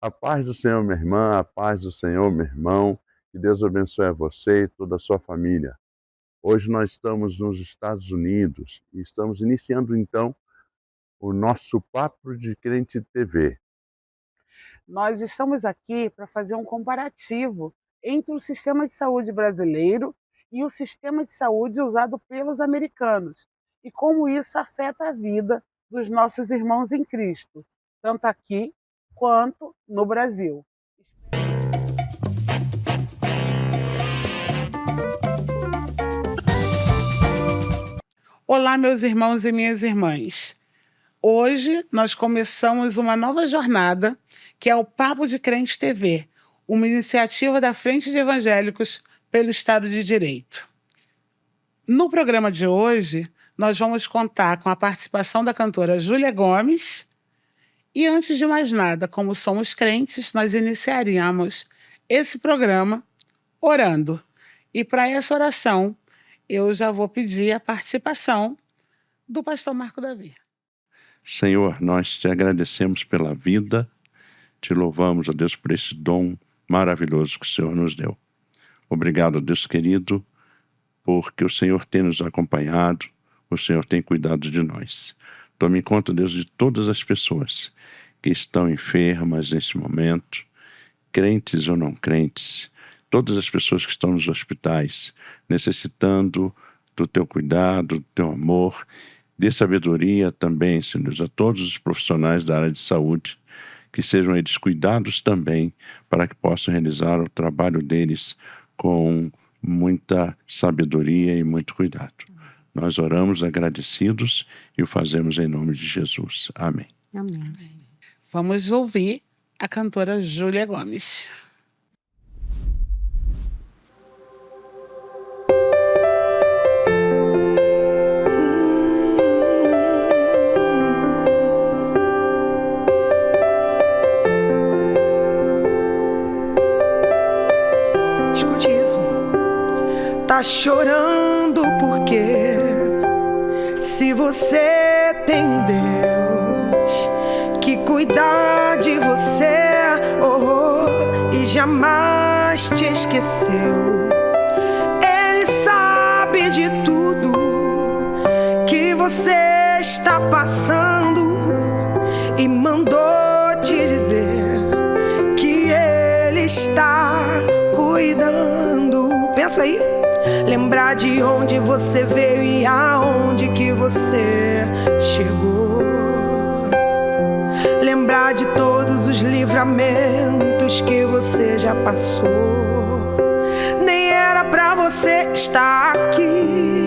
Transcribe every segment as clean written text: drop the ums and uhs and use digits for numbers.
A paz do Senhor, minha irmã, a paz do Senhor, meu irmão. Que Deus abençoe a você e toda a sua família. Hoje nós estamos nos Estados Unidos e estamos iniciando então o nosso Papo de Crente TV. Nós estamos aqui para fazer um comparativo entre o sistema de saúde brasileiro e o sistema de saúde usado pelos americanos e como isso afeta a vida dos nossos irmãos em Cristo, tanto aqui quanto no Brasil. Olá, meus irmãos e minhas irmãs. Hoje nós começamos uma nova jornada, que é o Papo de Crente TV, uma iniciativa da Frente de Evangélicos pelo Estado de Direito. No programa de hoje, nós vamos contar com a participação da cantora Júlia Gomes. E antes de mais nada, como somos crentes, nós iniciaríamos esse programa orando. E para essa oração, eu já vou pedir a participação do pastor Marco Davi. Senhor, nós te agradecemos pela vida, te louvamos, ó Deus, por esse dom maravilhoso que o Senhor nos deu. Obrigado, ó Deus querido, porque o Senhor tem nos acompanhado, o Senhor tem cuidado de nós. Tome em conta, Deus, de todas as pessoas que estão enfermas nesse momento, crentes ou não crentes, todas as pessoas que estão nos hospitais, necessitando do teu cuidado, do teu amor. Dê sabedoria também, Senhor, a todos os profissionais da área de saúde, que sejam eles cuidados também, para que possam realizar o trabalho deles com muita sabedoria e muito cuidado. Nós oramos agradecidos e o fazemos em nome de Jesus. Amém. Amém. Vamos ouvir a cantora Júlia Gomes. Tá chorando porque se você tem Deus que cuida de você, e jamais te esqueceu, Ele sabe de tudo que você está passando e mandou te dizer que Ele está cuidando. Pensa aí. Lembrar de onde você veio e aonde que você chegou. Lembrar de todos os livramentos que você já passou. Nem era pra você estar aqui,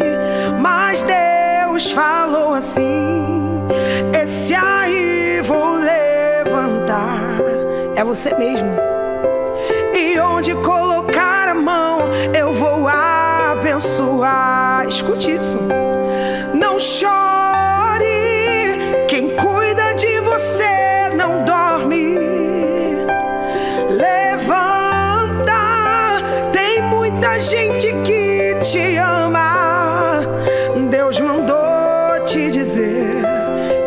mas Deus falou assim: esse aí vou levantar. É você mesmo. E onde colocar a mão eu vou abençoar. Escute isso. Não chore, quem cuida de você não dorme. Levanta, tem muita gente que te ama. Deus mandou te dizer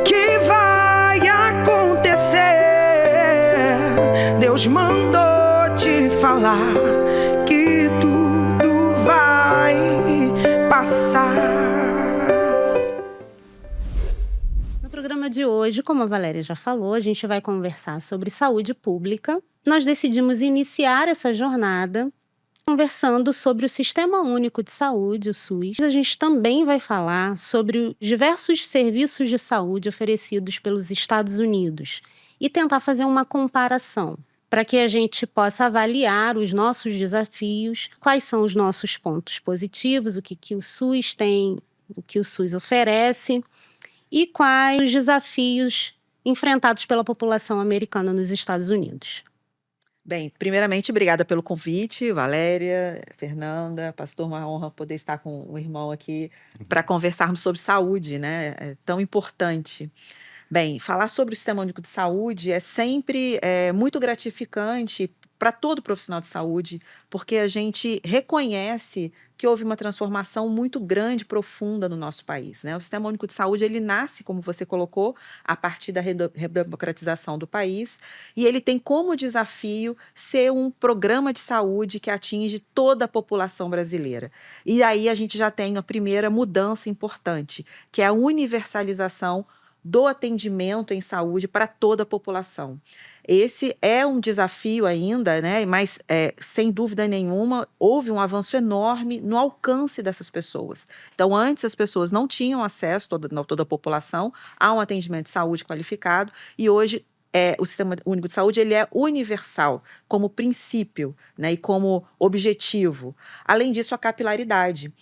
que vai acontecer. Deus mandou te falar que tudo vai passar. No programa de hoje, como a Valéria já falou, a gente vai conversar sobre saúde pública. Nós decidimos iniciar essa jornada conversando sobre o Sistema Único de Saúde, o SUS. A gente também vai falar sobre os diversos serviços de saúde oferecidos pelos Estados Unidos e tentar fazer uma comparação, para que a gente possa avaliar os nossos desafios, quais são os nossos pontos positivos, o que o SUS tem, o que o SUS oferece e quais os desafios enfrentados pela população americana nos Estados Unidos. Bem, primeiramente, obrigada pelo convite, Valéria, Fernanda, pastor, uma honra poder estar com o irmão aqui para conversarmos sobre saúde, né? É tão importante. Bem, falar sobre o Sistema Único de Saúde é sempre muito gratificante para todo profissional de saúde, porque a gente reconhece que houve uma transformação muito grande, profunda no nosso país, né? O Sistema Único de Saúde, ele nasce, como você colocou, a partir da redemocratização do país, e ele tem como desafio ser um programa de saúde que atinge toda a população brasileira. E aí a gente já tem a primeira mudança importante, que é a universalização do atendimento em saúde para toda a população. Esse é um desafio ainda, né? Mas, sem dúvida nenhuma, houve um avanço enorme no alcance dessas pessoas. Então, antes as pessoas não tinham acesso, toda a população, a um atendimento de saúde qualificado, e hoje o Sistema Único de Saúde ele é universal, como princípio, né, e como objetivo. Além disso, a capilaridade.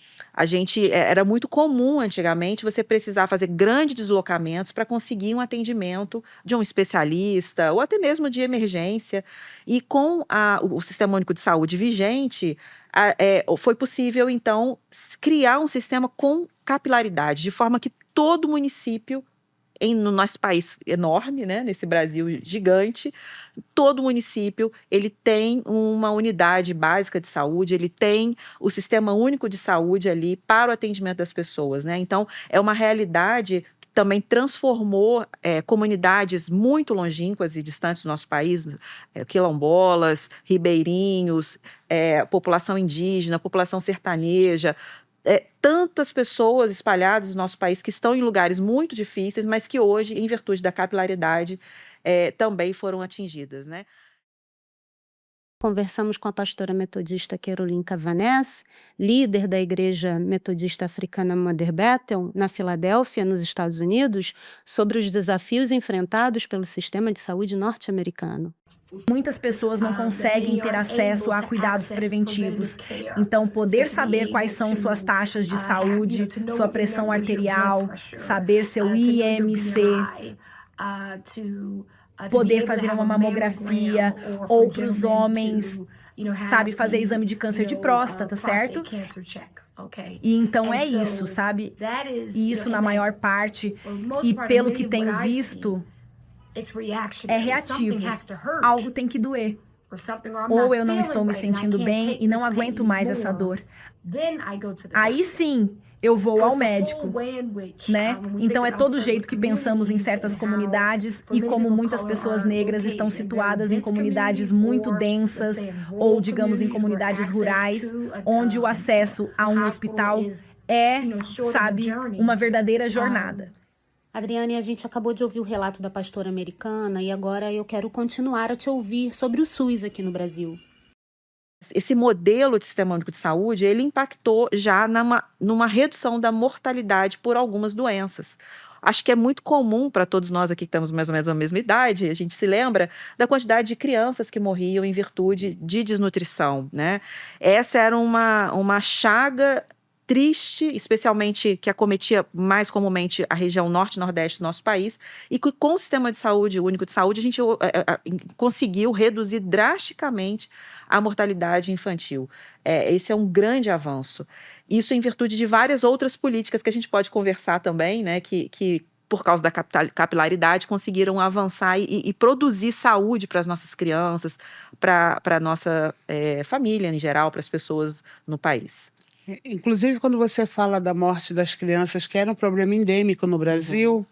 Era muito comum antigamente você precisar fazer grandes deslocamentos para conseguir um atendimento de um especialista ou até mesmo de emergência. E com o Sistema Único de Saúde vigente, foi possível, então, criar um sistema com capilaridade, de forma que todo município no nosso país enorme, né, nesse Brasil gigante, todo município ele tem uma unidade básica de saúde, ele tem o Sistema Único de Saúde ali para o atendimento das pessoas, né? Então, é uma realidade que também transformou comunidades muito longínquas e distantes do nosso país, quilombolas, ribeirinhos, população indígena, população sertaneja, tantas pessoas espalhadas no nosso país que estão em lugares muito difíceis, mas que hoje, em virtude da capilaridade, também foram atingidas, né? Conversamos com a pastora metodista Kerolin Cavaness, líder da Igreja Metodista Africana Mother Bethel, na Filadélfia, nos Estados Unidos, sobre os desafios enfrentados pelo sistema de saúde norte-americano. Muitas pessoas não conseguem ter acesso a cuidados preventivos. Então, poder saber quais são suas taxas de saúde, sua pressão arterial, saber seu IMC, poder fazer uma mamografia, ou para os homens, sabe, fazer exame de câncer de próstata, certo? E então é isso, sabe? E isso na maior parte, e pelo que tenho visto, é reativo. Algo tem que doer. Ou eu não estou me sentindo bem e não aguento mais essa dor. Aí sim, eu vou ao médico, né? Então é todo jeito que pensamos em certas comunidades e como muitas pessoas negras estão situadas em comunidades muito densas ou, digamos, em comunidades rurais, onde o acesso a um hospital é, sabe, uma verdadeira jornada. Adriane, a gente acabou de ouvir o relato da pastora americana e agora eu quero continuar a te ouvir sobre o SUS aqui no Brasil. Esse modelo de Sistema Único de Saúde, ele impactou já numa redução da mortalidade por algumas doenças. Acho que é muito comum para todos nós aqui que estamos mais ou menos na mesma idade, a gente se lembra da quantidade de crianças que morriam em virtude de desnutrição, né? Essa era uma chaga triste, especialmente que acometia mais comumente a região norte e nordeste do nosso país, e que com o Sistema de Saúde Único de Saúde a gente conseguiu reduzir drasticamente a mortalidade infantil. Esse é um grande avanço. Isso em virtude de várias outras políticas que a gente pode conversar também, né, que por causa da capilaridade, conseguiram avançar e produzir saúde para as nossas crianças, para a nossa família em geral, para as pessoas no país. Inclusive, quando você fala da morte das crianças, que era um problema endêmico no Brasil,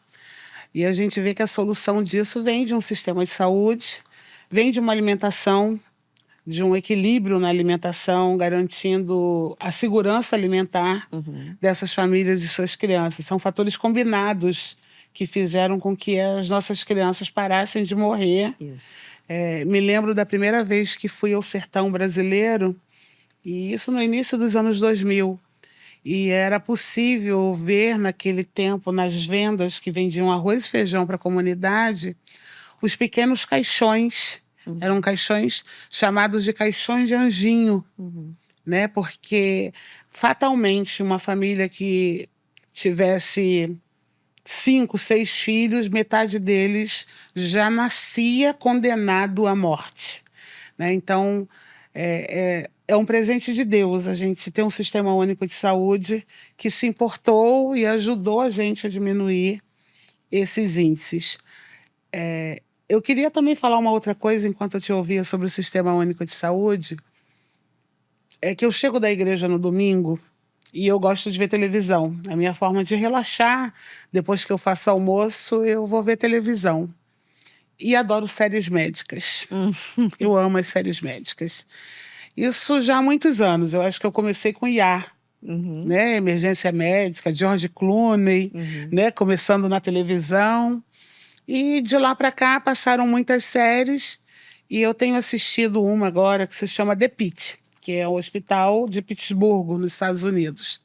e a gente vê que a solução disso vem de um sistema de saúde, vem de uma alimentação, de um equilíbrio na alimentação, garantindo a segurança alimentar dessas famílias e suas crianças. São fatores combinados que fizeram com que as nossas crianças parassem de morrer. Me lembro da primeira vez que fui ao sertão brasileiro, e isso no início dos anos 2000. E era possível ver naquele tempo, nas vendas que vendiam arroz e feijão para a comunidade, os pequenos caixões. Eram caixões chamados de caixões de anjinho, né? Porque fatalmente uma família que tivesse 5, 6 filhos, metade deles já nascia condenado à morte, né? Então, é um presente de Deus a gente ter um sistema único de saúde que se importou e ajudou a gente a diminuir esses índices. Eu queria também falar uma outra coisa enquanto eu te ouvia sobre o sistema único de saúde. é que eu chego da igreja no domingo e eu gosto de ver televisão. A minha forma de relaxar, depois que eu faço almoço, eu vou ver televisão. E adoro séries médicas. Eu amo as séries médicas. Isso já há muitos anos. Eu acho que eu comecei com IA, né? Emergência médica, George Clooney, né? Começando na televisão. E de lá para cá passaram muitas séries. E eu tenho assistido uma agora que se chama The Pitt, que é o hospital de Pittsburgh, nos Estados Unidos.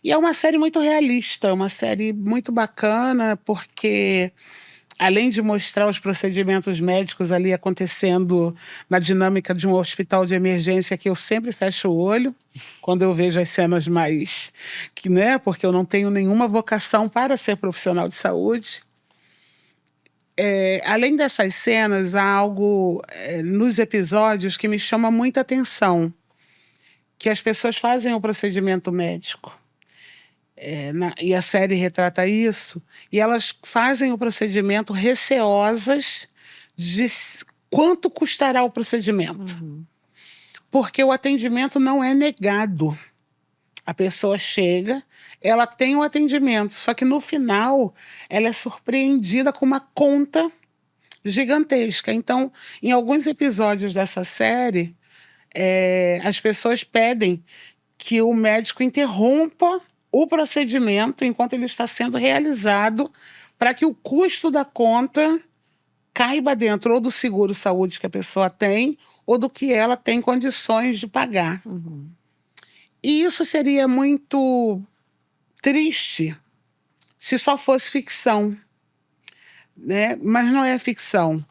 E é uma série muito realista, uma série muito bacana, porque além de mostrar os procedimentos médicos ali acontecendo na dinâmica de um hospital de emergência, que eu sempre fecho o olho quando eu vejo as cenas mais, né, porque eu não tenho nenhuma vocação para ser profissional de saúde. Além dessas cenas, há algo nos episódios que me chama muita atenção, que as pessoas fazem o procedimento médico. E a série retrata isso, e elas fazem o procedimento receosas de quanto custará o procedimento. Porque o atendimento não é negado. A pessoa chega, ela tem o atendimento, só que no final ela é surpreendida com uma conta gigantesca. Então, em alguns episódios dessa série, as pessoas pedem que o médico interrompa o procedimento enquanto ele está sendo realizado, para que o custo da conta caiba dentro ou do seguro-saúde que a pessoa tem ou do que ela tem condições de pagar. E isso seria muito triste se só fosse ficção, né? Mas não é ficção.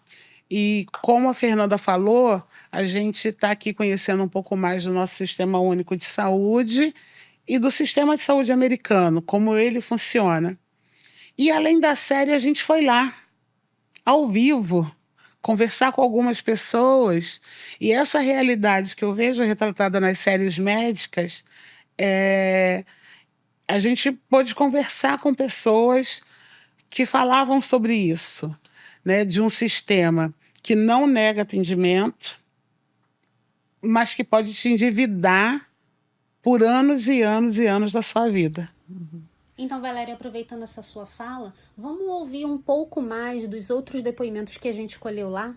E como a Fernanda falou, a gente está aqui conhecendo um pouco mais do nosso Sistema Único de Saúde e do sistema de saúde americano, como ele funciona. E além da série, a gente foi lá, ao vivo, conversar com algumas pessoas. E essa realidade que eu vejo retratada nas séries médicas, a gente pôde conversar com pessoas que falavam sobre isso, né, de um sistema que não nega atendimento, mas que pode te endividar por anos e anos e anos da sua vida. Então, Valéria, aproveitando essa sua fala, vamos ouvir um pouco mais dos outros depoimentos que a gente escolheu lá?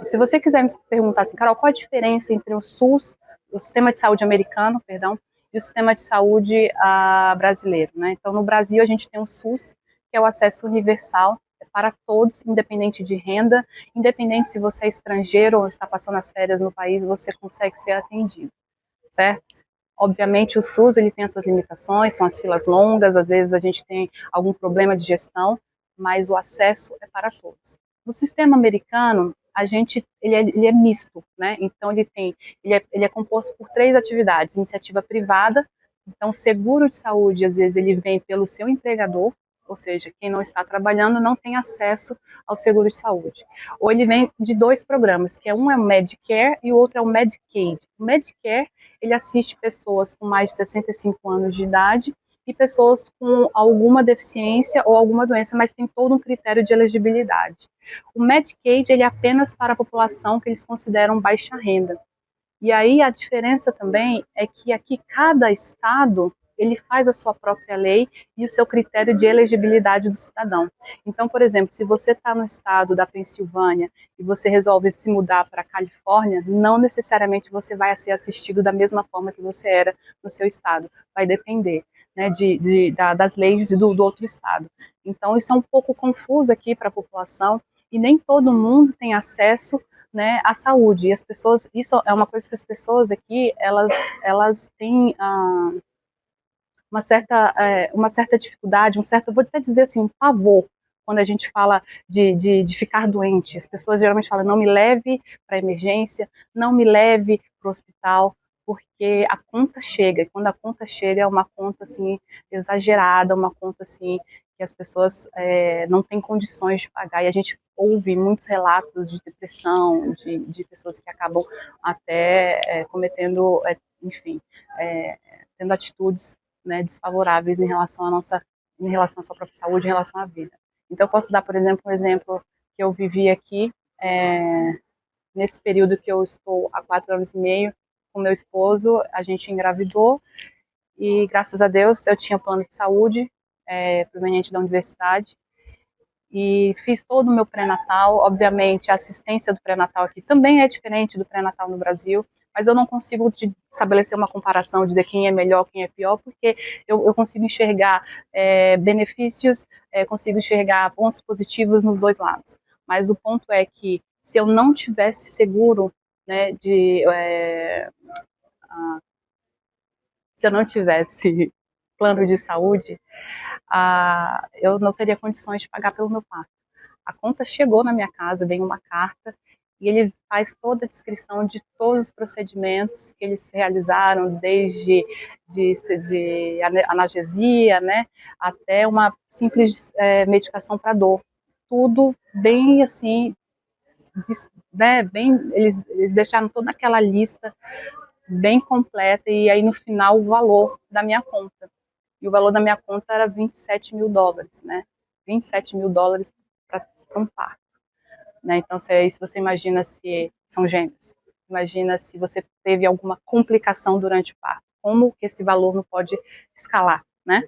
Se você quiser me perguntar assim, Carol, qual a diferença entre o SUS, o sistema de saúde americano, perdão, e o sistema de saúde brasileiro, né? Então, no Brasil, a gente tem o SUS, que é o acesso universal para todos, independente de renda, independente se você é estrangeiro ou está passando as férias no país, você consegue ser atendido, certo? Obviamente, o SUS ele tem as suas limitações, são as filas longas, às vezes a gente tem algum problema de gestão, mas o acesso é para todos. No sistema americano, ele é misto, né? Então ele é composto por 3 atividades: iniciativa privada. Então, o seguro de saúde, às vezes, ele vem pelo seu empregador, ou seja, quem não está trabalhando não tem acesso ao seguro de saúde. Ou ele vem de 2 programas, que um é o Medicare e o outro é o Medicaid. O Medicare, ele assiste pessoas com mais de 65 anos de idade e pessoas com alguma deficiência ou alguma doença, mas tem todo um critério de elegibilidade. O Medicaid, ele é apenas para a população que eles consideram baixa renda. E aí a diferença também é que aqui cada estado ele faz a sua própria lei e o seu critério de elegibilidade do cidadão. Então, por exemplo, se você está no estado da Pensilvânia e você resolve se mudar para a Califórnia, não necessariamente você vai ser assistido da mesma forma que você era no seu estado. Vai depender, né, das leis do outro estado. Então, isso é um pouco confuso aqui para a população e nem todo mundo tem acesso, né, à saúde. E as pessoas, isso é uma coisa que as pessoas aqui, elas têm uma certa dificuldade, vou até dizer assim, um pavor, quando a gente fala de ficar doente. As pessoas geralmente falam, não me leve para emergência, não me leve para o hospital, porque a conta chega, e quando a conta chega é uma conta assim, exagerada, uma conta assim, que as pessoas não têm condições de pagar, e a gente ouve muitos relatos de depressão, de pessoas que acabam até cometendo, enfim, tendo atitudes, né, desfavoráveis em relação à sua própria saúde, em relação à vida. Então, eu posso dar, por exemplo, um exemplo que eu vivi aqui nesse período que eu estou há 4 anos e meio com meu esposo, a gente engravidou e, graças a Deus, eu tinha plano de saúde proveniente da universidade e fiz todo o meu pré-natal. Obviamente, a assistência do pré-natal aqui também é diferente do pré-natal no Brasil, mas eu não consigo estabelecer uma comparação, dizer quem é melhor, quem é pior, porque eu consigo enxergar benefícios, consigo enxergar pontos positivos nos dois lados. Mas o ponto é que, se eu não tivesse seguro, né, se eu não tivesse plano de saúde, eu não teria condições de pagar pelo meu parto. A conta chegou na minha casa, veio uma carta, e ele faz toda a descrição de todos os procedimentos que eles realizaram, desde de analgesia, né, até uma simples medicação para dor. Tudo bem assim, eles deixaram toda aquela lista bem completa, e aí no final o valor da minha conta. E o valor da minha conta era $27 mil, né? $27 mil para um parto. Né? Então, se você imagina se são gêmeos, imagina se você teve alguma complicação durante o parto, como que esse valor não pode escalar, né?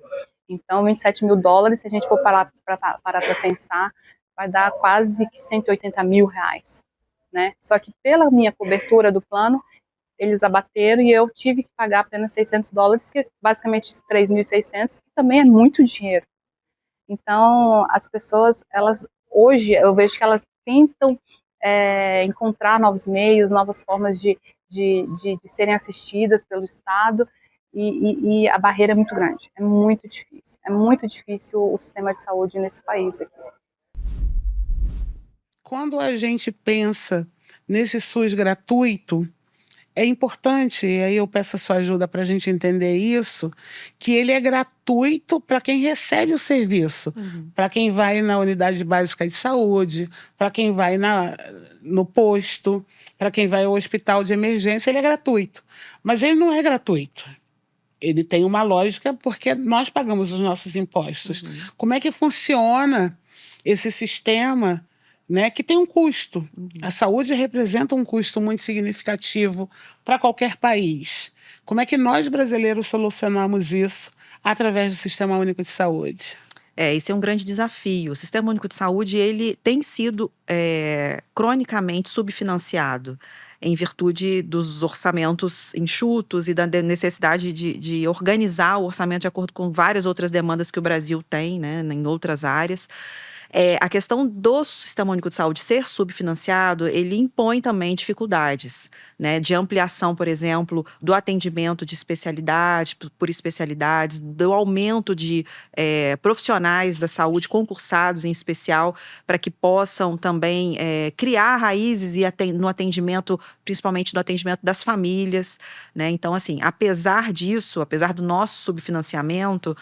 Então, $27 mil, se a gente for parar para pensar, vai dar quase que R$180 mil, né? Só que pela minha cobertura do plano, eles abateram e eu tive que pagar apenas $600, que é basicamente 3.600, que também é muito dinheiro. Então, as pessoas, hoje, eu vejo que elas tentam encontrar novos meios, novas formas de serem assistidas pelo Estado, e a barreira é muito grande, é muito difícil o sistema de saúde nesse país aqui. Quando a gente pensa nesse SUS gratuito, é importante, e aí eu peço a sua ajuda para a gente entender isso, que ele é gratuito para quem recebe o serviço, para quem vai na unidade básica de saúde, para quem vai no posto, para quem vai ao hospital de emergência, ele é gratuito. Mas ele não é gratuito. Ele tem uma lógica porque nós pagamos os nossos impostos. Como é que funciona esse sistema, né, que tem um custo? A saúde representa um custo muito significativo para qualquer país. Como é que nós, brasileiros, solucionamos isso através do Sistema Único de Saúde? Esse é um grande desafio. O Sistema Único de Saúde, ele tem sido cronicamente subfinanciado em virtude dos orçamentos enxutos e da necessidade de organizar o orçamento de acordo com várias outras demandas que o Brasil tem, né, em outras áreas. A questão do Sistema Único de Saúde ser subfinanciado, ele impõe também dificuldades, né, de ampliação, por exemplo, do atendimento de especialidade, por especialidades, do aumento de profissionais da saúde concursados em especial, para que possam também criar raízes no atendimento, principalmente no atendimento das famílias, né? Então, assim, apesar disso, apesar do nosso subfinanciamento,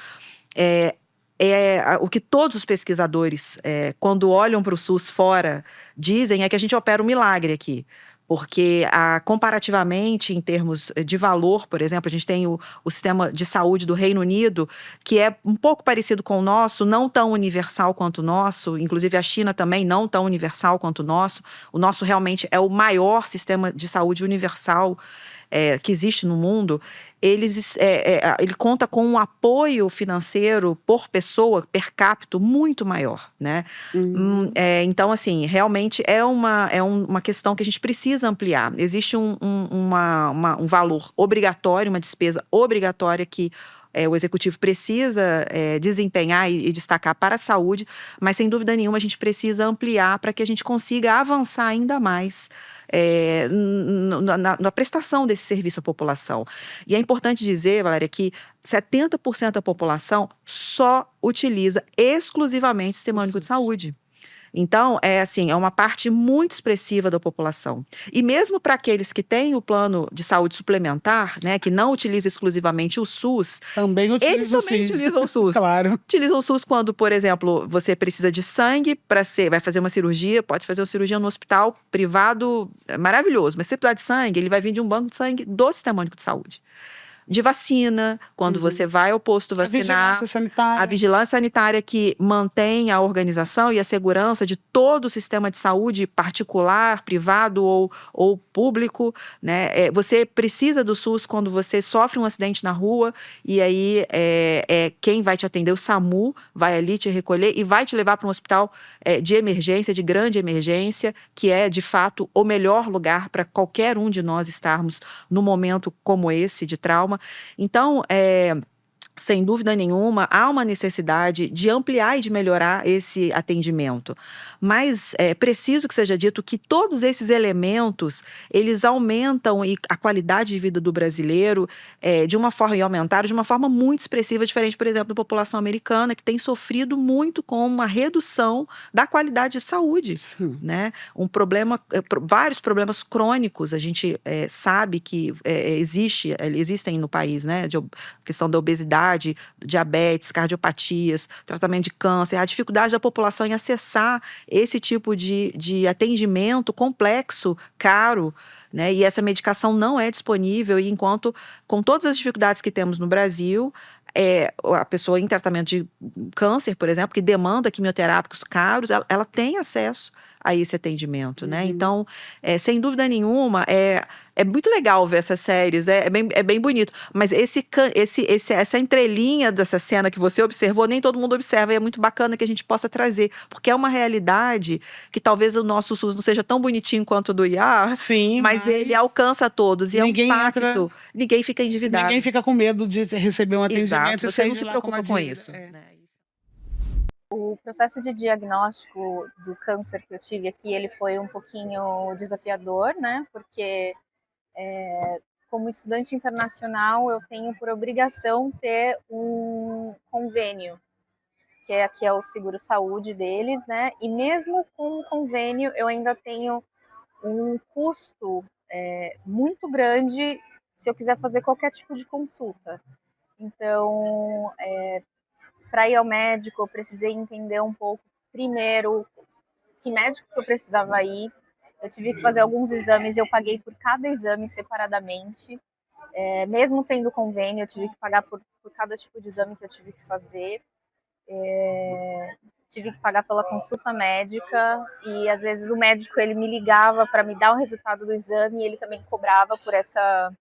o que todos os pesquisadores, quando olham para o SUS fora, dizem é que a gente opera um milagre aqui. Porque, comparativamente, em termos de valor, por exemplo, a gente tem o sistema de saúde do Reino Unido, que é um pouco parecido com o nosso, não tão universal quanto o nosso, inclusive a China também não tão universal quanto o nosso. O nosso realmente é o maior sistema de saúde universal que existe no mundo. Ele conta com um apoio financeiro por pessoa, per capita, muito maior, né? Então, assim, realmente é uma questão que a gente precisa ampliar. Existe um valor obrigatório, uma despesa obrigatória que o executivo precisa desempenhar e destacar para a saúde, mas sem dúvida nenhuma a gente precisa ampliar para que a gente consiga avançar ainda mais na prestação desse serviço à população. E é importante dizer, Valéria, que 70% da população só utiliza exclusivamente o Sistema Único de Saúde. Então, é uma parte muito expressiva da população. E mesmo para aqueles que têm o plano de saúde suplementar, né, que não utiliza exclusivamente o SUS, eles também utilizam o SUS. Claro. Utilizam o SUS quando, por exemplo, você precisa de sangue vai fazer uma cirurgia, pode fazer uma cirurgia no hospital privado, maravilhoso. Mas se você precisar de sangue, ele vai vir de um banco de sangue do Sistema Único de Saúde. de vacina, quando você vai ao posto vacinar. vigilância sanitária. A vigilância sanitária que mantém a organização e a segurança de todo o sistema de saúde, particular, privado ou público, né? Você precisa do SUS quando você sofre um acidente na rua, e aí quem vai te atender, o SAMU, vai ali te recolher e vai te levar para um hospital de emergência, de grande emergência, que é, de fato, o melhor lugar para qualquer um de nós estarmos num momento como esse de trauma. Então, sem dúvida nenhuma, há uma necessidade de ampliar e de melhorar esse atendimento. Mas é preciso que seja dito que todos esses elementos, eles aumentam a qualidade de vida do brasileiro de uma forma, e aumentaram de uma forma muito expressiva, diferente, por exemplo, da população americana, que tem sofrido muito com uma redução da qualidade de saúde, né? Vários problemas crônicos, a gente sabe que existem no país, né? Questão da obesidade, diabetes, cardiopatias, tratamento de câncer, a dificuldade da população em acessar esse tipo de atendimento complexo, caro, né? E essa medicação não é disponível, e enquanto, com todas as dificuldades que temos no Brasil, a pessoa em tratamento de câncer, por exemplo, que demanda quimioterápicos caros, ela tem acesso a esse atendimento, né? Então, sem dúvida nenhuma, é muito legal ver essas séries, é bem bonito. Mas essa entrelinha dessa cena que você observou, nem todo mundo observa, e é muito bacana que a gente possa trazer, porque é uma realidade que talvez o nosso SUS não seja tão bonitinho quanto o do IA, Sim, mas ele alcança todos, e é um impacto. Ninguém fica endividado. Ninguém fica com medo de receber um atendimento. Exato, você não se preocupa com isso. Né? O processo de diagnóstico do câncer que eu tive aqui, ele foi um pouquinho desafiador, né? Porque como estudante internacional, eu tenho por obrigação ter um convênio, que aqui é o seguro-saúde deles, né? E mesmo com o convênio, eu ainda tenho um custo muito grande se eu quiser fazer qualquer tipo de consulta. Então, para ir ao médico, eu precisei entender um pouco, primeiro, que médico que eu precisava ir. Eu tive que fazer alguns exames, eu paguei por cada exame separadamente. Mesmo tendo convênio, eu tive que pagar por cada tipo de exame que eu tive que fazer. Tive que pagar pela consulta médica, e às vezes o médico ele me ligava para me dar o resultado do exame, e ele também cobrava por essa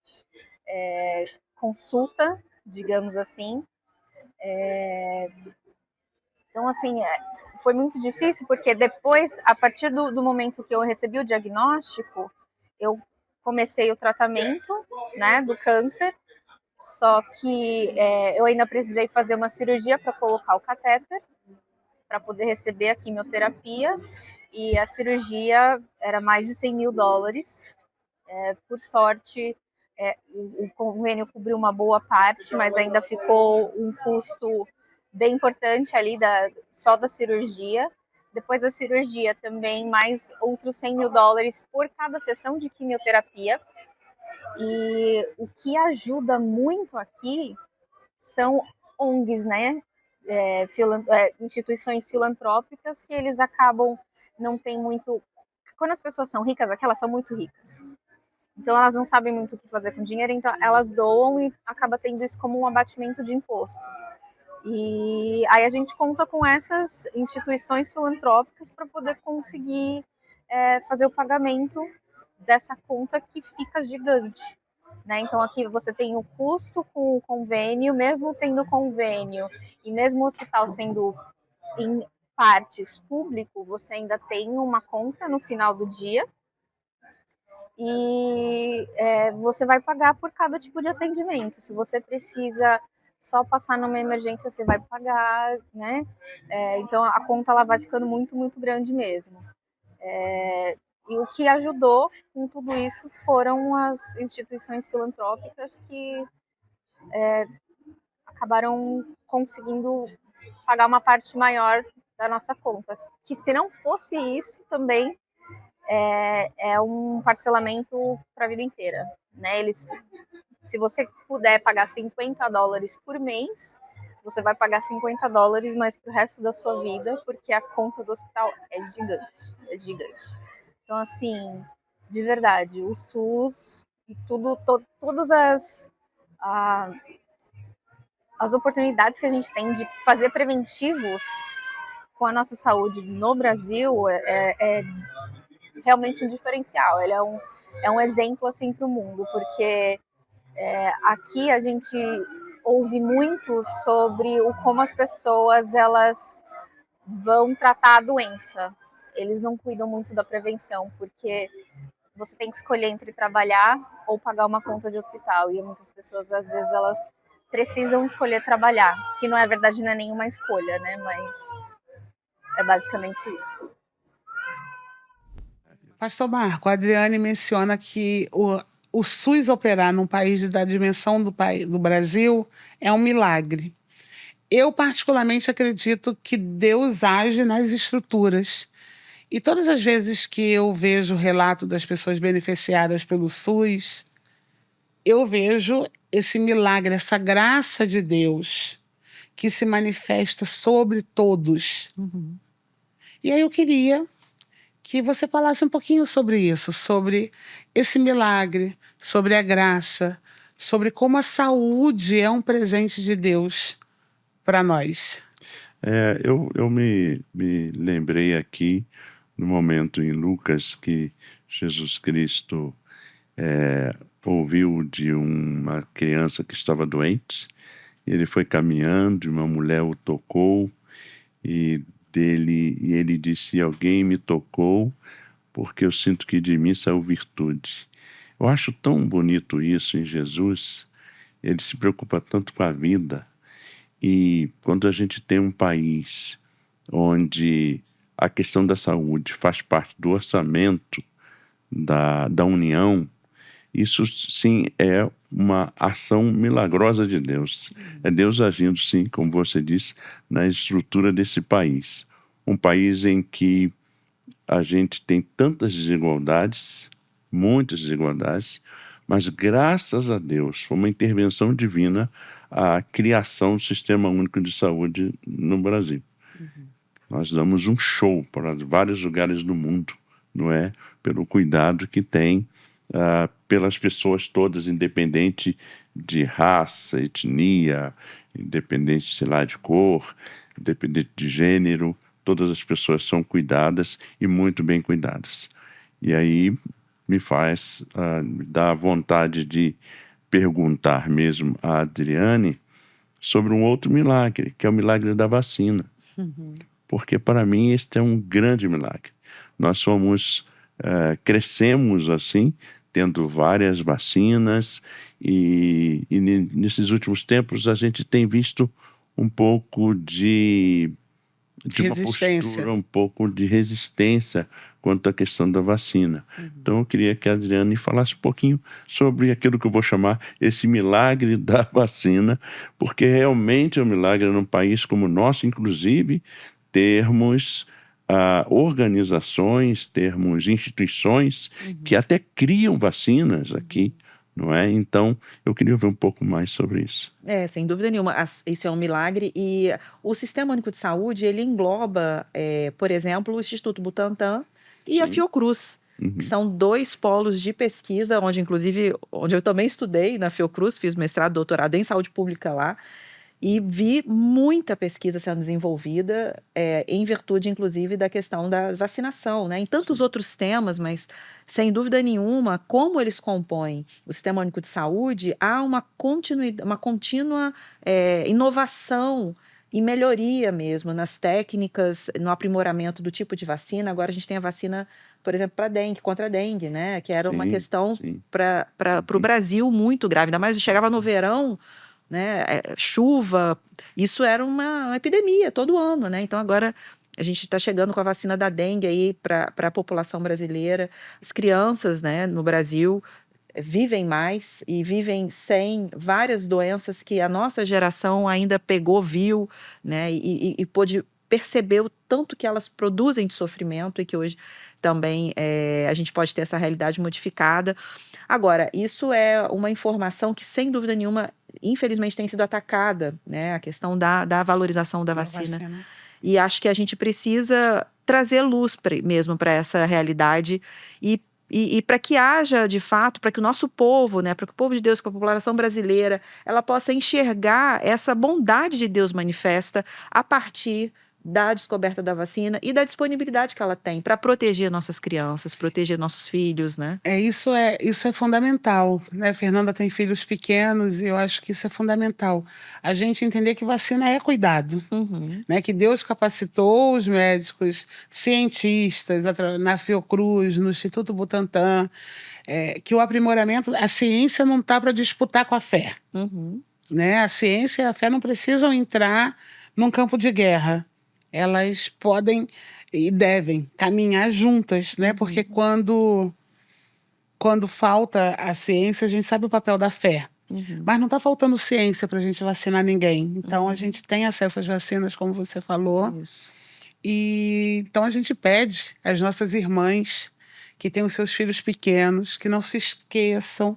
consulta, digamos assim. Então, assim, foi muito difícil, porque depois, a partir do momento que eu recebi o diagnóstico, eu comecei o tratamento, né, do câncer, só que eu ainda precisei fazer uma cirurgia para colocar o catéter, para poder receber a quimioterapia, e a cirurgia era mais de $100 mil. Por sorte, o convênio cobriu uma boa parte, mas ainda ficou um custo bem importante ali só da cirurgia. Depois da cirurgia também mais outros $100 mil por cada sessão de quimioterapia. E o que ajuda muito aqui são ONGs, né? Instituições filantrópicas, que eles acabam, não tem muito... Quando as pessoas são ricas, elas são muito ricas. Então, elas não sabem muito o que fazer com dinheiro, então elas doam e acaba tendo isso como um abatimento de imposto. E aí a gente conta com essas instituições filantrópicas para poder conseguir fazer o pagamento dessa conta que fica gigante, né? Então aqui você tem o custo com o convênio, mesmo tendo convênio e mesmo o hospital sendo em partes público, você ainda tem uma conta no final do dia, e você vai pagar por cada tipo de atendimento. Se você precisa só passar numa emergência, você vai pagar, né? Então a conta ela vai ficando muito, muito grande mesmo. E o que ajudou com tudo isso foram as instituições filantrópicas que acabaram conseguindo pagar uma parte maior da nossa conta. Que se não fosse isso também é um parcelamento para a vida inteira, né? Se você puder pagar $50 por mês, você vai pagar $50, mas pro resto da sua vida, porque a conta do hospital é gigante. Então, assim, de verdade, o SUS e todas as oportunidades que a gente tem de fazer preventivos com a nossa saúde no Brasil é realmente um diferencial. Ele é um exemplo assim para o mundo, porque aqui a gente ouve muito sobre como as pessoas elas vão tratar a doença. Eles não cuidam muito da prevenção, porque você tem que escolher entre trabalhar ou pagar uma conta de hospital. E muitas pessoas, às vezes, elas precisam escolher trabalhar, que na verdade não é nenhuma escolha, né? Mas é basicamente isso. Pastor Marco, a Adriane menciona que o SUS operar num país da dimensão do Brasil é um milagre. Eu, particularmente, acredito que Deus age nas estruturas. E todas as vezes que eu vejo o relato das pessoas beneficiadas pelo SUS, eu vejo esse milagre, essa graça de Deus que se manifesta sobre todos. E aí eu queria que você falasse um pouquinho sobre isso, sobre esse milagre, sobre a graça, sobre como a saúde é um presente de Deus para nós. Eu me lembrei aqui, no momento em Lucas, que Jesus Cristo ouviu de uma criança que estava doente. Ele foi caminhando e uma mulher o tocou e ele disse: alguém me tocou porque eu sinto que de mim saiu virtude. Eu acho tão bonito isso em Jesus. Ele se preocupa tanto com a vida. E quando a gente tem um país onde a questão da saúde faz parte do orçamento da União, isso sim é uma ação milagrosa de Deus. É Deus agindo, sim, como você disse, na estrutura desse país. Um país em que a gente tem tantas desigualdades, muitas desigualdades, mas graças a Deus, foi uma intervenção divina a criação do Sistema Único de Saúde no Brasil. Nós damos um show para vários lugares do mundo, não é? Pelo cuidado que tem pelas pessoas todas, independente de raça, etnia, independente, sei lá, de cor, independente de gênero, todas as pessoas são cuidadas e muito bem cuidadas. E aí me faz dar vontade de perguntar mesmo a Adriane sobre um outro milagre, que é o milagre da vacina. Porque para mim este é um grande milagre. Nós crescemos assim, tendo várias vacinas e nesses últimos tempos a gente tem visto um pouco de uma postura, um pouco de resistência quanto à questão da vacina. Então eu queria que a Adriane falasse um pouquinho sobre aquilo que eu vou chamar esse milagre da vacina, porque realmente é um milagre num país como o nosso, inclusive, termos organizações, termos instituições que até criam vacinas aqui, não é? Então, eu queria ver um pouco mais sobre isso. Sem dúvida nenhuma, isso é um milagre. E o Sistema Único de Saúde, ele engloba, por exemplo, o Instituto Butantan e a Fiocruz, que são dois polos de pesquisa, onde eu também estudei na Fiocruz, fiz mestrado, doutorado em saúde pública lá, e vi muita pesquisa sendo desenvolvida em virtude, inclusive, da questão da vacinação, né? Em tantos outros temas, mas, sem dúvida nenhuma, como eles compõem o Sistema Único de Saúde, há uma contínua inovação e melhoria mesmo nas técnicas, no aprimoramento do tipo de vacina. Agora a gente tem a vacina, por exemplo, para dengue, contra a dengue, né? Que era uma questão para o Brasil muito grave. Ainda mais chegava no verão, né, chuva, isso era uma epidemia todo ano, né? Então agora a gente está chegando com a vacina da dengue aí para a população brasileira. As crianças, né, no Brasil vivem mais e vivem sem várias doenças que a nossa geração ainda pegou, viu, né, e pôde perceber o tanto que elas produzem de sofrimento e que hoje também a gente pode ter essa realidade modificada. Agora, isso é uma informação que, sem dúvida nenhuma, infelizmente tem sido atacada, né? A questão da valorização da vacina. E acho que a gente precisa trazer luz mesmo para essa realidade e E para que haja, de fato, para que o nosso povo, né, para que o povo de Deus, que a população brasileira, ela possa enxergar essa bondade de Deus manifesta a partir da descoberta da vacina e da disponibilidade que ela tem para proteger nossas crianças, proteger nossos filhos, né? Isso é fundamental, né? Fernanda tem filhos pequenos e eu acho que isso é fundamental. A gente entender que vacina é cuidado, né? Que Deus capacitou os médicos, cientistas, na Fiocruz, no Instituto Butantan, que o aprimoramento, a ciência não está para disputar com a fé, né? A ciência e a fé não precisam entrar num campo de guerra. Elas podem e devem caminhar juntas, né? Porque quando falta a ciência, a gente sabe o papel da fé. Mas não está faltando ciência para a gente vacinar ninguém. Então, a gente tem acesso às vacinas, como você falou. Isso. E então a gente pede às nossas irmãs que têm os seus filhos pequenos, que não se esqueçam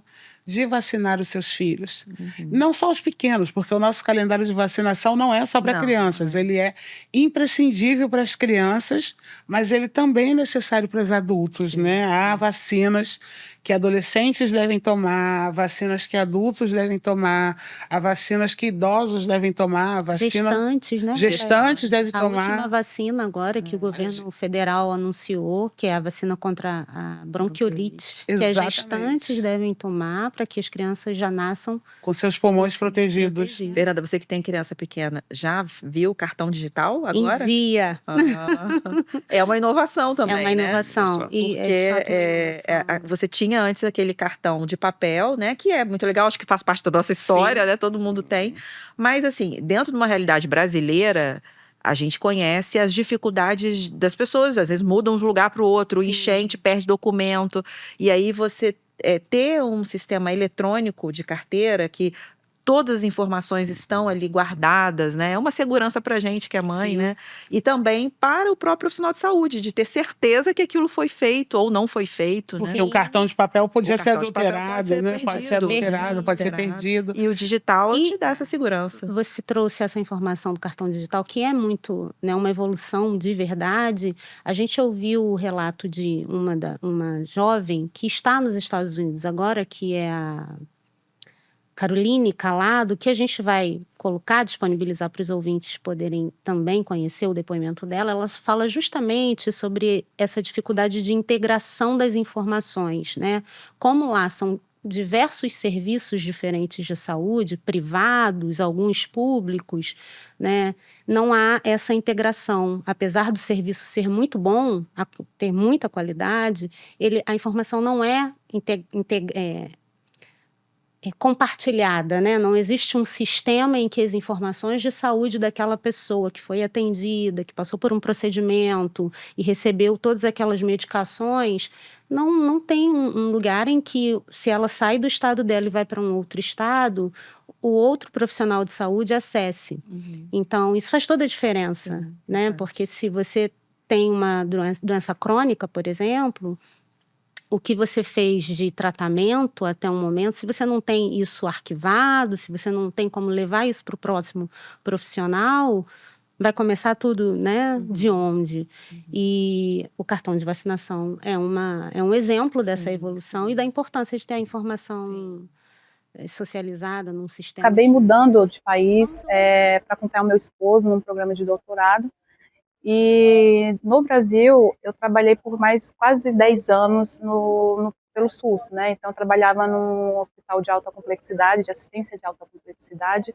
de vacinar os seus filhos. Não só os pequenos, porque o nosso calendário de vacinação não é só para Não, crianças, ele é imprescindível para as crianças, mas ele também é necessário para os adultos, né? Há vacinas que adolescentes devem tomar, vacinas que adultos devem tomar, há vacinas que idosos devem tomar, Gestantes, né? Gestantes devem A tomar. última vacina agora que o governo federal anunciou, que é a vacina contra a bronquiolite, que as Exatamente. gestantes devem tomar para que as crianças já nasçam Com seus pulmões protegidos. Fernanda, você que tem criança pequena, já viu o cartão digital agora? Envia. É uma inovação também, É uma inovação. Né? E Porque você tinha antes aquele cartão de papel, né? Que é muito legal, acho que faz parte da nossa história, né? Todo mundo tem. Mas, assim, dentro de uma realidade brasileira, a gente conhece as dificuldades das pessoas. Às vezes mudam de um lugar para o outro, enchente, perde documento. E aí você ter um sistema eletrônico de carteira que todas as informações estão ali guardadas, né? É uma segurança para a gente que é mãe, né? E também para o próprio profissional de saúde, de ter certeza que aquilo foi feito ou não foi feito, Porque né? o cartão de papel podia ser cartão de papel adulterado, pode ser né? Pode ser adulterado, pode ser perdido. E o digital te dá essa segurança. Você trouxe essa informação do cartão digital, que é muito, né, uma evolução de verdade. A gente ouviu o relato de uma jovem que está nos Estados Unidos agora, que é a Caroline Calado, que a gente vai colocar, disponibilizar para os ouvintes poderem também conhecer o depoimento dela. Ela fala justamente sobre essa dificuldade de integração das informações, né? Como lá são diversos serviços diferentes de saúde, privados, alguns públicos, né? Não há essa integração. Apesar do serviço ser muito bom, ter muita qualidade, a informação não é compartilhada, né? Não existe um sistema em que as informações de saúde daquela pessoa que foi atendida, que passou por um procedimento e recebeu todas aquelas medicações, não tem um lugar em que, se ela sai do estado dela e vai para um outro estado, o outro profissional de saúde acesse. Então, isso faz toda a diferença, né? Porque se você tem uma doença crônica, por exemplo, o que você fez de tratamento até um momento, se você não tem isso arquivado, se você não tem como levar isso para o próximo profissional, vai começar tudo, né, de onde? E o cartão de vacinação é um exemplo dessa evolução e da importância de ter a informação socializada num sistema. Acabei mudando de país para acompanhar o meu esposo num programa de doutorado. E no Brasil, eu trabalhei por mais quase 10 anos pelo SUS, né? Então, eu trabalhava num hospital de alta complexidade, de assistência de alta complexidade,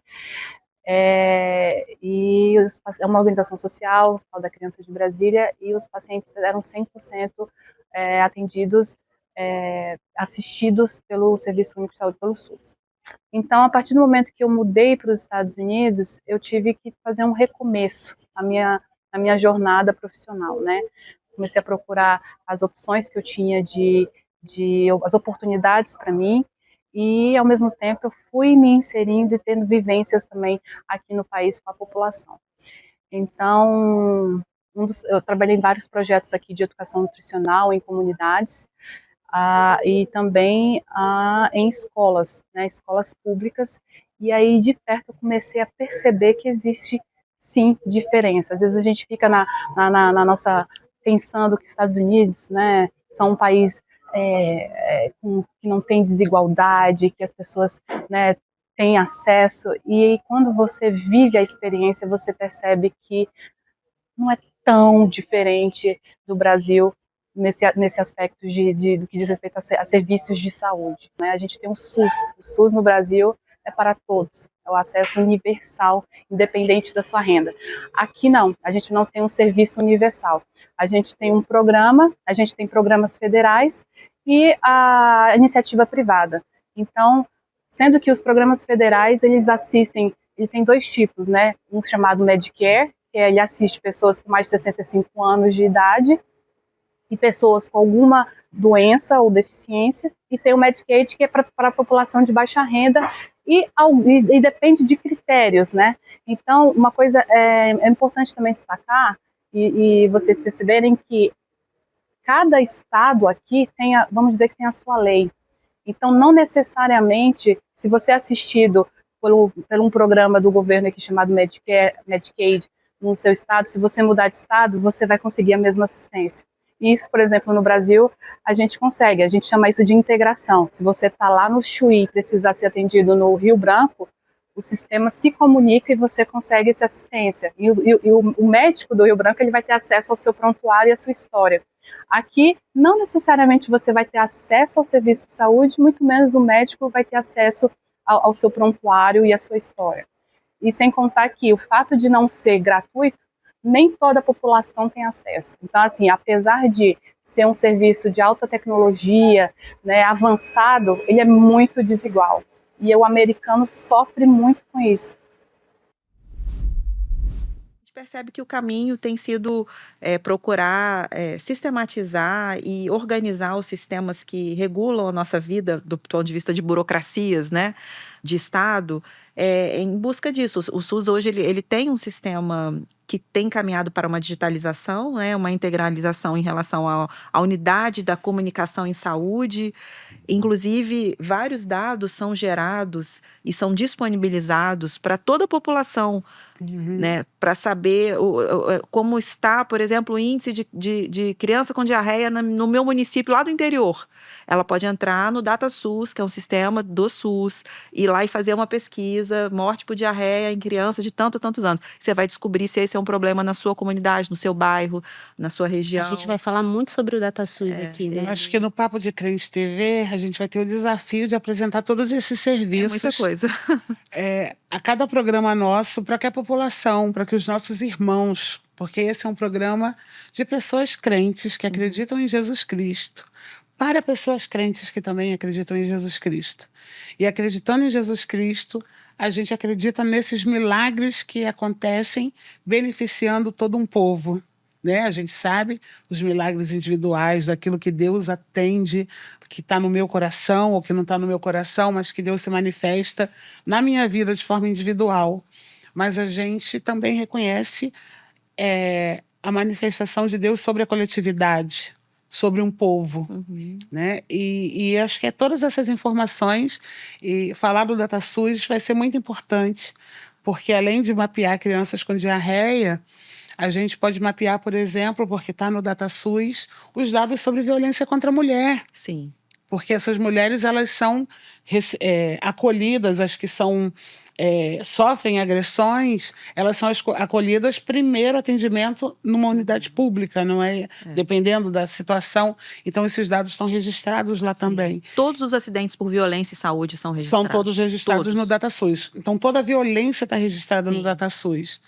e é uma organização social, o Hospital da Criança de Brasília, e os pacientes eram 100% atendidos, assistidos pelo Serviço Único de Saúde, pelo SUS. Então, a partir do momento que eu mudei para os Estados Unidos, eu tive que fazer um recomeço na minha jornada profissional, né? Comecei a procurar as opções que eu tinha as oportunidades para mim, e ao mesmo tempo eu fui me inserindo e tendo vivências também aqui no país com a população. Então, eu trabalhei em vários projetos aqui de educação nutricional em comunidades, e também em escolas, né, escolas públicas, e aí de perto eu comecei a perceber que existe sim diferença. Às vezes a gente fica na nossa pensando que os Estados Unidos, né, são um país que não tem desigualdade, que as pessoas, né, têm acesso. E quando você vive a experiência, você percebe que não é tão diferente do Brasil nesse aspecto do que diz respeito a serviços de saúde, né? A gente tem o SUS no Brasil é para todos, é o acesso universal, independente da sua renda. Aqui não, a gente não tem um serviço universal. A gente tem um programa, a gente tem programas federais e a iniciativa privada. Então, sendo que os programas federais, ele tem 2 tipos, né? Um chamado Medicare, que ele assiste pessoas com mais de 65 anos de idade e pessoas com alguma doença ou deficiência, e tem o Medicaid, que é para a população de baixa renda, e depende de critérios, né? Então, uma coisa é importante também destacar, e vocês perceberem que cada estado aqui vamos dizer que tem a sua lei. Então, não necessariamente, se você é assistido por um programa do governo aqui chamado Medicaid no seu estado, se você mudar de estado, você vai conseguir a mesma assistência. Isso, por exemplo, no Brasil, a gente consegue, a gente chama isso de integração. Se você está lá no Chuí e precisar ser atendido no Rio Branco, o sistema se comunica e você consegue essa assistência. E o médico do Rio Branco, ele vai ter acesso ao seu prontuário e à sua história. Aqui, não necessariamente você vai ter acesso ao serviço de saúde, muito menos o médico vai ter acesso ao seu prontuário e à sua história. E sem contar que o fato de não ser gratuito, nem toda a população tem acesso. Então, assim, apesar de ser um serviço de alta tecnologia, né, avançado, ele é muito desigual. E o americano sofre muito com isso. A gente percebe que o caminho tem sido procurar sistematizar e organizar os sistemas que regulam a nossa vida do ponto de vista de burocracias, né, de Estado, em busca disso. O SUS hoje ele tem um sistema que tem caminhado para uma digitalização, né, uma integralização em relação à unidade da comunicação em saúde. Inclusive, vários dados são gerados e são disponibilizados para toda a população, né, para saber como está, por exemplo, o índice de criança com diarreia no meu município lá do interior. Ela pode entrar no DataSUS, que é um sistema do SUS, ir lá e fazer uma pesquisa, morte por diarreia em criança de tantos anos. Você vai descobrir se esse é um problema na sua comunidade, no seu bairro, na sua região. A gente vai falar muito sobre o DataSUS aqui, né? Acho que no Papo de Crente TV, a gente vai ter o desafio de apresentar todos esses serviços. Muita coisa. A cada programa nosso, para que a população, para que os nossos irmãos, porque esse é um programa de pessoas crentes que acreditam em Jesus Cristo, para pessoas crentes que também acreditam em Jesus Cristo. E acreditando em Jesus Cristo, a gente acredita nesses milagres que acontecem beneficiando todo um povo, né? A gente sabe os milagres individuais, daquilo que Deus atende, que está no meu coração ou que não está no meu coração, mas que Deus se manifesta na minha vida de forma individual. Mas a gente também reconhece a manifestação de Deus sobre a coletividade, sobre um povo, né? E acho que todas essas informações, e falar do DataSUS vai ser muito importante, porque além de mapear crianças com diarreia, a gente pode mapear, por exemplo, porque está no DataSUS, os dados sobre violência contra a mulher. Sim. Porque essas mulheres, elas são acolhidas, as que sofrem agressões, elas são acolhidas primeiro atendimento numa unidade pública, não é? Dependendo da situação. Então, esses dados estão registrados lá também. Todos os acidentes por violência e saúde são registrados? São todos registrados no DataSUS. Então, toda a violência está registrada no DataSUS.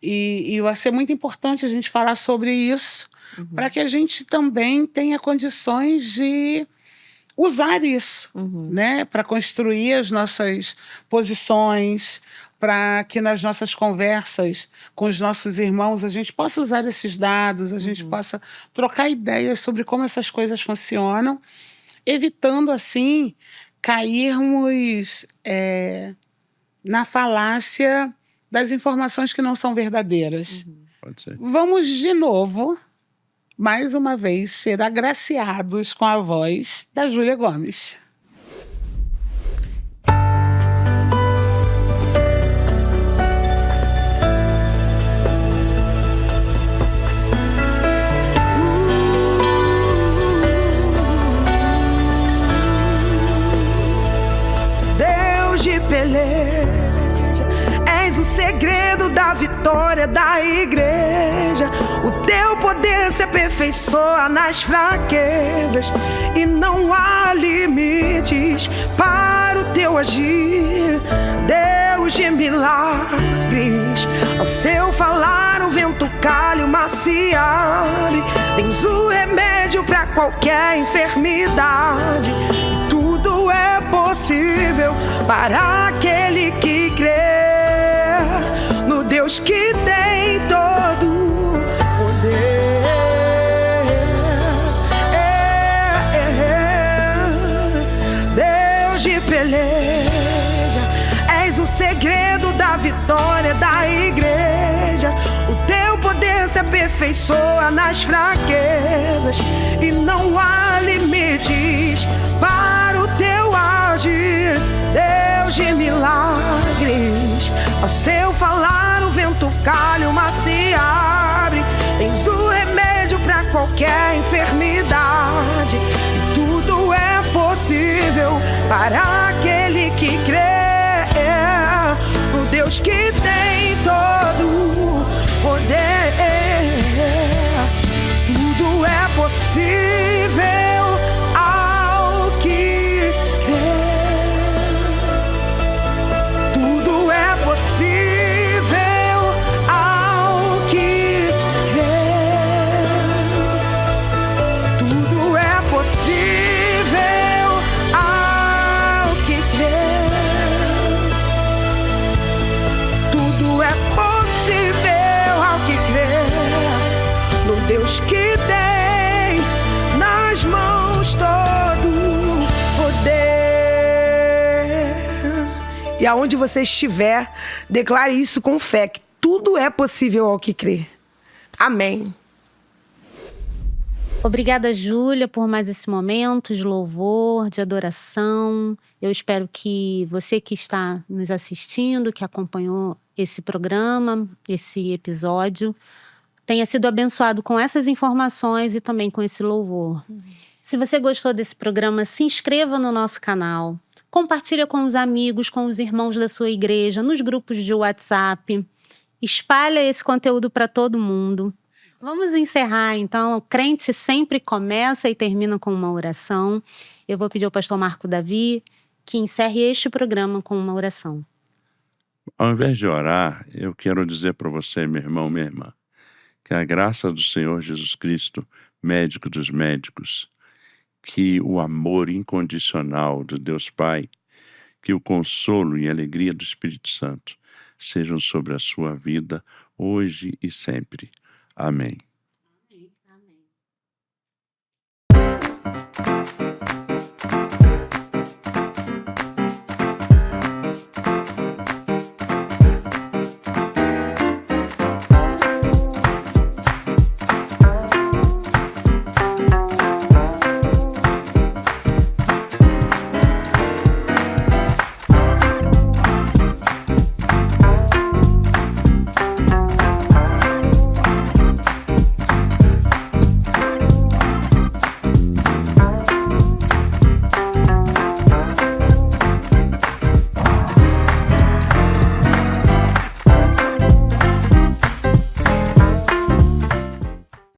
E vai ser muito importante a gente falar sobre isso, para que a gente também tenha condições de usar isso, né, para construir as nossas posições, para que nas nossas conversas com os nossos irmãos a gente possa usar esses dados, a gente possa trocar ideias sobre como essas coisas funcionam, evitando, assim, cairmos na falácia das informações que não são verdadeiras. Pode ser. Vamos, de novo, mais uma vez, ser agraciados com a voz da Júlia Gomes. peleja. És o segredo da vitória da igreja. O teu poder se aperfeiçoa nas fraquezas, e não há limites para o teu agir. Deus de milagres, ao seu falar o vento calha, o mar se abre. Tens o remédio para qualquer enfermidade, e tudo é possível para aquele que crê no Deus que tem todo o poder. Deus de peleja, és o segredo da vitória da igreja. O teu poder se aperfeiçoa nas fraquezas, e não há limites para o teu agir. Deus de milagres, ao seu falar o vento calha, o mar se abre. Tens o remédio para qualquer enfermidade, e tudo é possível para aquele que crê no Deus que tem todo o poder. Tudo é possível ao que crê. Tudo é possível ao que crê. Tudo é possível ao que crê. Tudo é possível ao que crê no Deus que tem nas mãos todo o poder. E aonde você estiver, declare isso com fé, que tudo é possível ao que crê. Amém. Obrigada, Júlia, por mais esse momento de louvor, de adoração. Eu espero que você que está nos assistindo, que acompanhou esse programa, esse episódio, tenha sido abençoado com essas informações e também com esse louvor. Se você gostou desse programa, se inscreva no nosso canal. Compartilha com os amigos, com os irmãos da sua igreja, nos grupos de WhatsApp. Espalha esse conteúdo para todo mundo. Vamos encerrar, então. O crente sempre começa e termina com uma oração. Eu vou pedir ao pastor Marco Davi que encerre este programa com uma oração. Ao invés de orar, eu quero dizer para você, meu irmão, minha irmã, que a graça do Senhor Jesus Cristo, médico dos médicos, que o amor incondicional de Deus Pai, que o consolo e a alegria do Espírito Santo sejam sobre a sua vida, hoje e sempre. Amém.